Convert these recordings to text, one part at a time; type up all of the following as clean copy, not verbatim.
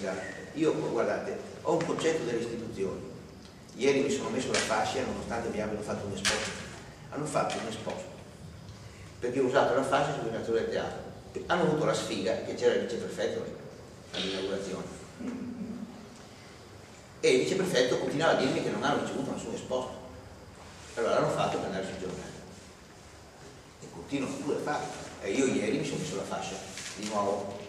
politica. Io, guardate, ho un concetto delle istituzioni. Ieri mi sono messo la fascia, nonostante mi abbiano fatto un esposto. Hanno fatto un esposto perché ho usato la fascia sul direttore del teatro. Hanno avuto la sfiga che c'era il viceprefetto all'inaugurazione e il viceprefetto continuava a dirmi che non hanno ricevuto nessun esposto. Allora l'hanno fatto per andare sui giornali e continuano pure a farlo. E io ieri mi sono messo la fascia di nuovo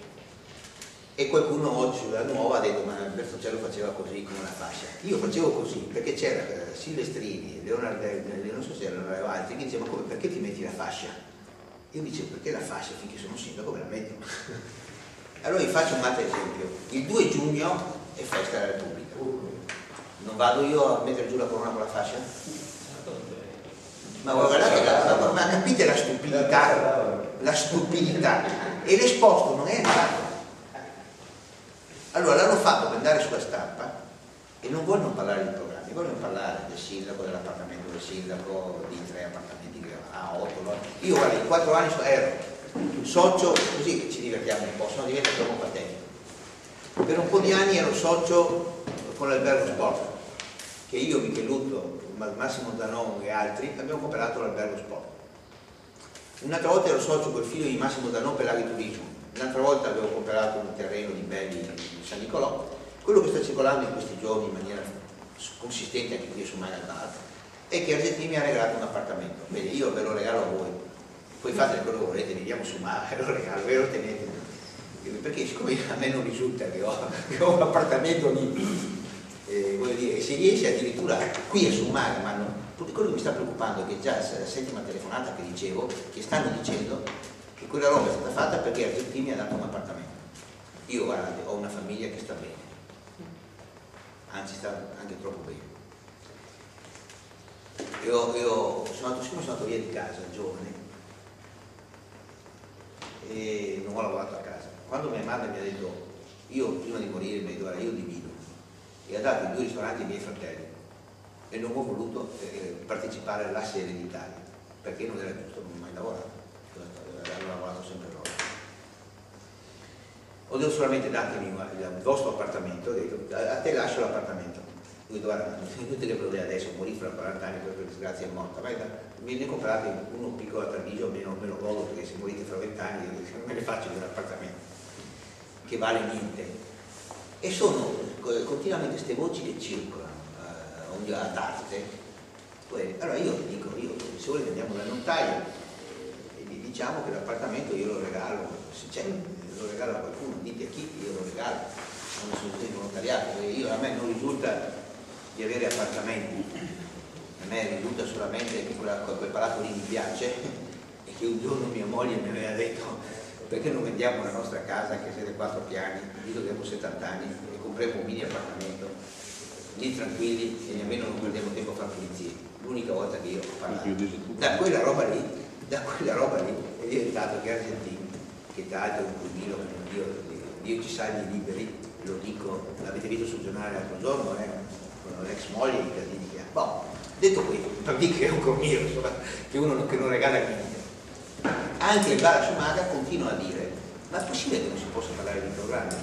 e qualcuno oggi sulla nuova ha detto ma Bertoncello faceva così come una fascia. Io facevo così perché c'era Silvestrini, Leonardelli, non so se erano altri che dicevano come, perché ti metti la fascia? Io dicevo perché la fascia finché sono sindaco me la metto. Allora vi faccio un altro esempio. Il 2 giugno è festa della Repubblica. Non vado io a mettere giù la corona con la fascia? Ma guardate, ma capite la stupidità? La stupidità. E l'esposto non è andato. Allora l'hanno fatto per andare sulla stampa e non vogliono parlare di programmi, vogliono parlare del sindaco, dell'appartamento del sindaco, di 3 appartamenti che ha 8, 9. Io guarda, in 4 anni ero socio, così ci divertiamo un po', se no diventa troppo patetico. Per un po' di anni ero socio con l'Albergo Sport, che io, Michelutto, Massimo Zanon e altri abbiamo comprato l'Albergo Sport. Un'altra volta ero socio col figlio di Massimo Zanon per l'agriturismo, un'altra volta avevo comprato un terreno di Belli di San Nicolò. Quello che sta circolando in questi giorni in maniera consistente anche qui su Maga Bar è che Argentini mi ha regalato un appartamento. Bene, io ve lo regalo a voi, poi fate quello che volete, veniamo su Maga, ve lo regalo, ve lo tenete. Perché siccome a me non risulta che ho un appartamento lì, voglio dire, se riesce addirittura qui a su Maga, ma non, quello che mi sta preoccupando è che già la 7ª telefonata che dicevo, che stanno dicendo che quella roba è stata fatta perché Argentini mi ha dato un appartamento. Io guardate, ho una famiglia che sta bene, anzi sta anche troppo bene. Siccome sono andato via di casa giovane e non ho lavorato a casa, quando mia madre mi ha detto, io prima di morire mi ha detto guarda, io divido, e ha dato i 2 ristoranti ai miei fratelli e non ho voluto partecipare alla serie d'Italia perché non era giusto, non ho mai lavorato, avevo lavorato sempre loro. Ho detto solamente datemi il vostro appartamento, ho detto a te lascio l'appartamento. Ho detto guarda, inutile problema adesso, morì fra 40 anni, per disgrazia è morta, vai me ne comprate uno piccolo a Treviso, me lo godo perché se morite fra 20 anni non me ne faccio di un appartamento che vale niente. E sono continuamente queste voci che circolano ad arte. Allora io dico, se volete andiamo dal notaio e gli diciamo che l'appartamento io lo regalo, se c'è, lo regalo a qualcuno, dite a chi, io lo regalo, non sono di volontariato, a me non risulta di avere appartamenti, a me risulta solamente che quel palazzo lì mi piace e che un giorno mia moglie mi aveva detto perché non vendiamo la nostra casa che siete 4 piani, dico che abbiamo 70 anni e compriamo un mini appartamento lì tranquilli e nemmeno non perdiamo tempo a fare pulizie. L'unica volta che io ho parlato da quella roba lì è diventato che Argentini, che tra l'altro è un pulmino, Dio ci salvi liberi, lo dico, l'avete visto sul giornale l'altro giorno, con l'ex moglie i casini che ha. Boh, detto questo, per dire che è un cormiro, insomma, che uno che non regala niente. Anche il bar su Maga continua a dire, ma è possibile che non si possa parlare di programmi?